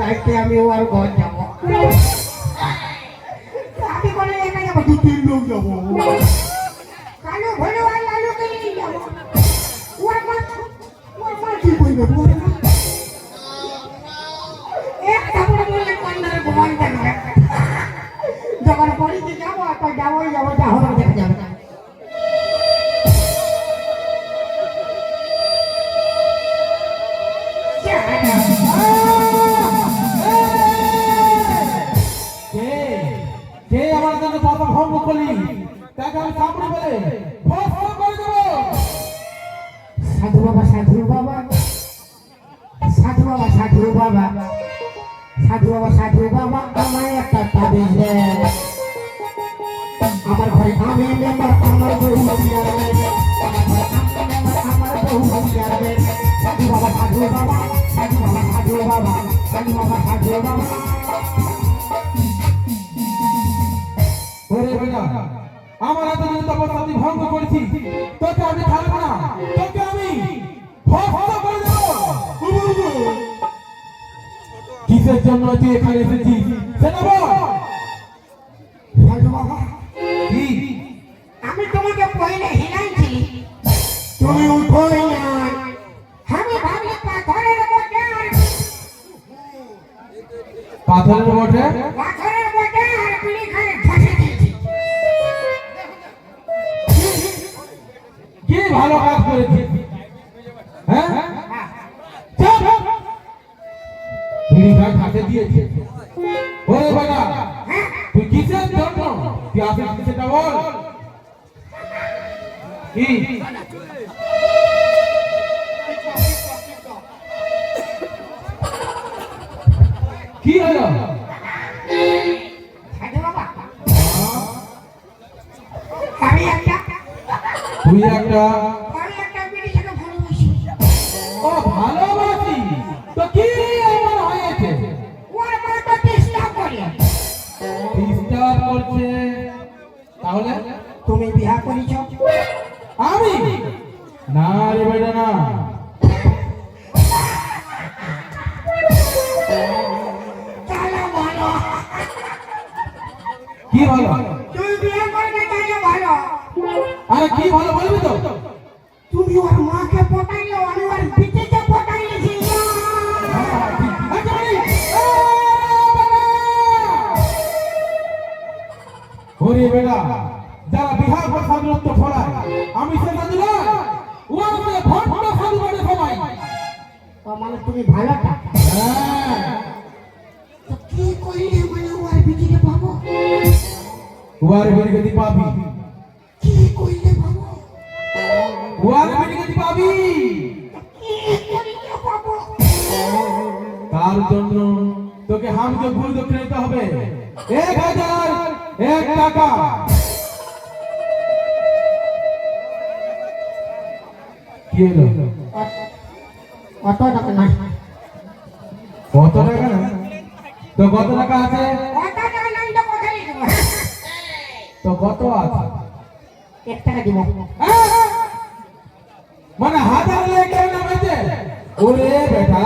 রাইতে আমি ওর ঘর যাবো। আমি বলে একা যাবো, 2-3 লোক যাবো। কালো ভরে আর লালুকে নিয়ে যাবো। ওর মা কি বলবে বল না? একটা বড় বললে কন্যার ঘুমান থাকবে। যখন পড়িতে যাবো তো যাবোই যাবো, যা হবে দেখা যাবে। ভঙ্গ করলি তাকে আমি সামনে বলে ভস্ম করে দেব। সাধু বাবা, সাধু বাবা, সাধু বাবা, সাধু বাবা, সাধু বাবা, সাধু বাবা, আমায় একটা তাবিজ দেন। আমার ঘরে আমি মেম্বার, আমার বউ হুঁশিয়ার দেন। আমার বউ হুঁশিয়ার দেন। সাধু বাবা, সাধু বাবা, সাধু বাবা, সাধু বাবা, সাধু বাবা, সাধু বাবা। ওরে বেটা, আমার হাতে যদি তপস্যা তুই ভঙ্গ করেছি, তোকে আমি ছাড়ব না, তোকে আমি ভস্ম করে দেব। কিসের জন্য তুই এখানে এসেছিস সেটা বল। সাধু বাবা, কি আমি তোমাকে পয়লে হিলাইছি, তুমি উঠোই না। আমি ভাবলি পাথরের মধ্যে, পাথরের মধ্যে পাথরের মধ্যে আর পিড়ি খাই ফাঁসি দিয়েছি। কি ভালো কাজ করেছিস? হ্যাঁ বিড়ি ভাই হাতে দিয়েছে। ওরে বেটা, তুই কিসের জন্য তুই আসিস সেটা বল। কি কি হলো? সাধু বাবা, আমি একটা তুই একটা পিড়ি থেকে ভালোবাসি। ও ভালোবাসি তো কি এমন হয়েছে? ওর মা তো ডিস্টার্ব করে। ডিস্টার্ব করছে তাহলে তুমি বিয়া করেছ? আমি না রে বেটা না। তাহলে ভালো। কি ভালো? তুমি বিয়ে করবে তাহলে ভালো। আরে কি ভালো বলবি তো? তুমি ওর মাকে পটাইলে, আমি ওর বিটিকে পটাইলেছি। ওরে বেটা, যারা বিহার পর স্বাধীনত্ব ফলায় আমি সেটা দিলাম, ও আমাকে ভণ্ড সাধু বলে সবাই। ও মানে তুমি ভালোটা। হ্যাঁ, তো কি করলে মানে ওর বিটিকে পাবো? ওয়ার বেরিগতি পাবি, কি করলে পাবো? ওয়ার বেরিগতি পাবি। কি করলে পাবো? তার জন্য তোকে হামকে ভুল দক্ষিণ দিতে হবে 1001 টাকা। কি হলো? কত টাকা না? কত টাকা না? তো কত টাকা আছে? কত টাকা নাই তো কোথায় দেবো? তো কত আছে? 1 টাকা দিব। মানে 1000 লেগে নামেছে। ওরে বেটা,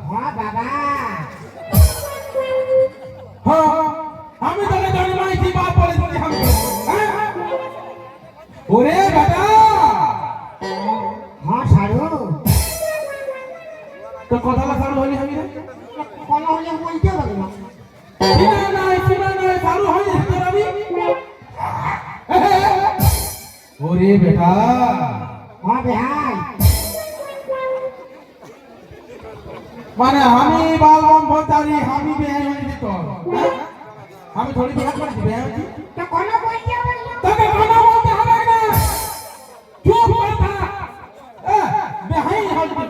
হ্যাঁ বাবা, হ্যাঁ আমি তোকে জন্মাইছি বাপ বলে দিছি আমি। ওরে বেটা, হ্যাঁ সারু, তো কথাটা সারু হলি আমি রে। কোন হলে বলতে হবে না। চিনা নাই সারু হলি তোর আমি। ওরে বেটা, হ্যাঁ ভাই, মানে আমি বালবাম ভোটারি আমি বিয়ে হইনি তোর। আমি থোড়ি বিয়ে করেছি, বিয়ে হইছি তো কোন বলতে হবে না। তোকে কথা বলতে হবে না, চুপ করে থাক। বেহাই হল বল।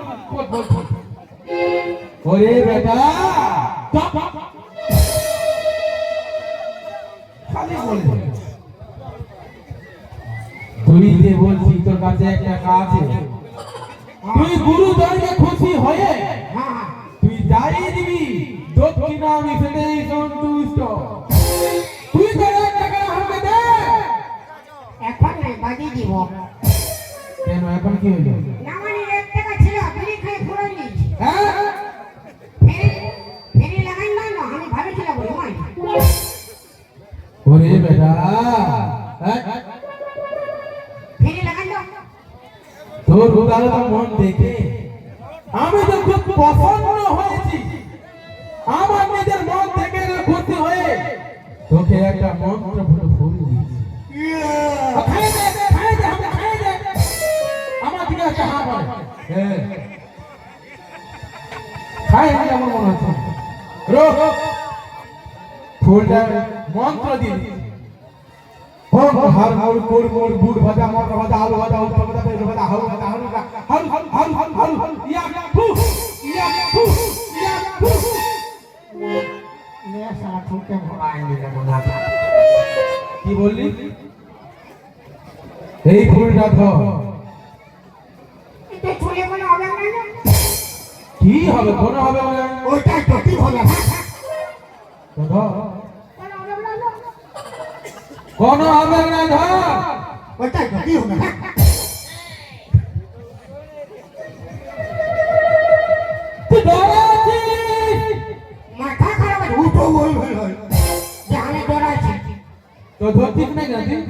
ওরে বেটা, চুপ খালি বলে। তুই যে বলছি তোর কাছে একটা কাজ আছে, তুই গুরু ধর্মে খুশি হয়ে হ্যাঁ, তুই যাই দিবি দক্ষিণা আমি সেটাই সন্তুষ্ট। তুই তো 1 টাকা আমাকে দে। এখন নাই বাজি দিব। কেন এখন কি হইল? না মানে 1 টাকা ছিল, বিড়ি খাই ফুরাই নিয়েছি। হ্যাঁ, ওরে বেটা ফিরে লাগান দাও তোর উদারতা মন দেখে আমি তো খুব পছন্দ হয়েছি। আমার নিজের মন থেকে খুশি হয়ে তোকে একটা মন্ত্র ফুল দিয়েছি। আমার দিকে একটা হাত হয় খাই আমি আমার মনে হচ্ছে রোগ ফুলটা মন্ত্র দিয়ে হর হর হর কোর কোর বুট ভাজা মটর ভাজা আলু ভাজা উত্তর ভাজা পেঁয়াজ ভাজা হালু ভাজা হালু ভাজা হাল হাল হাল হাল হাল হাল ইয়া ফু ইয়া ফু ইয়া ফু মেয়ে সারা ঠুকে ভরাই নিলে মনে কি বললি? এই ফুলটা ধর। এটা চলে মনে হবে না কি হবে? কোন হবে না? ওইটাই তো কি হবে তো ধর। কোন হবে না ধর। ওইটাই তো কি হবে তুই ধরেছিস? মাথা খারাপ আছে উঠো বল বল বল যে আমি ডরাইছি তো ধরছিস না কেন তুই?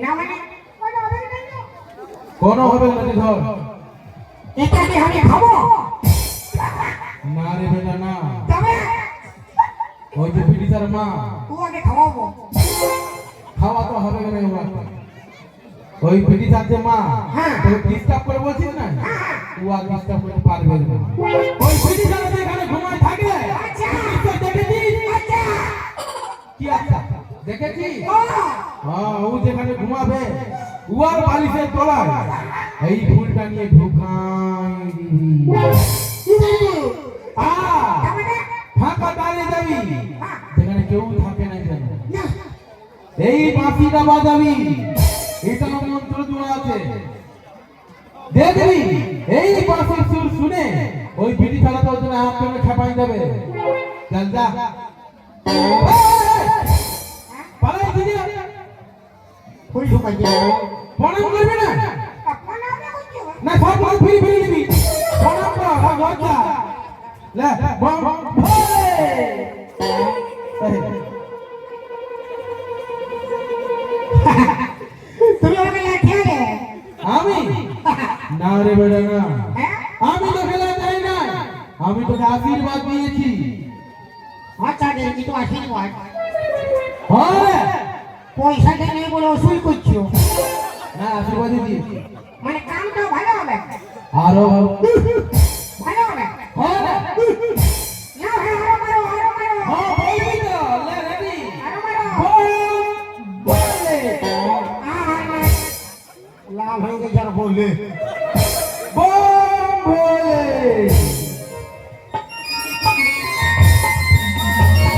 না মানে কোন হবে না ধর। এটা কি আমি খাবো না রে বেটা না, তবে ওই যে পিডিসার মা তোমাকে খাওয়াবো খাওয়া তো হবে না ওরা। ওই পিডিসার যে মা হ্যাঁ। তো ডিস্টার্ব করে বলছিস না, ও আর ডিস্টার্ব করতে পারবে না। ওই পিডিসার এখানে ঘুমায় থাকে। আচ্ছা। তুই দেখেছিস? আচ্ছা কি আচ্ছা দেখেছিস? ও হ্যাঁ, ও যেখানে ঘুমাবে উয়ার বালিশের তলায় এই ফুলটা নিয়ে ঢুকাই দিবি। তাহলে ফাঁকা দাঁড়িয়ে যাবি যেখানে কেউ থাকে না যেন। এই বাঁশিটা বাজাবি, এটা মন্ত্র দেওয়া আছে। দেখবি এই বাঁশির সুর শুনে ওই বিড়ি ফেলা তোর জন্য হাত করে খেপাই দেবে। চল যা পালাই দিদি। ফুল ঢুকাই দিও প্রণাম করবি না? আপনা আপনি করতে হবে না সব মাল ফিরি ফিরি দিবি। প্রণাম কর ভগবান। লে বম ভোলে। তুমি আমাকে লাঠিয়ে দে আমি না রে বেটা না, হ্যাঁ আমি তো খেলা চাই না, আমি তোকে আশীর্বাদ দিয়েছি। আচ্ছা দেখি তো আশীর্বাদ হ্যাঁ পয়সা দেয় নেই বলে ওসুল করছো না আশীর্বাদ দিয়েছি। মানে কামটা ভালো হবে আরো ভালো হবে হ্যাঁ না হ্যাঁ আরো মারো হ্যাঁ বলবি তো। লে রেডি আরো মারো বলে লাল হয়ে গেছে আর বললে বম বলে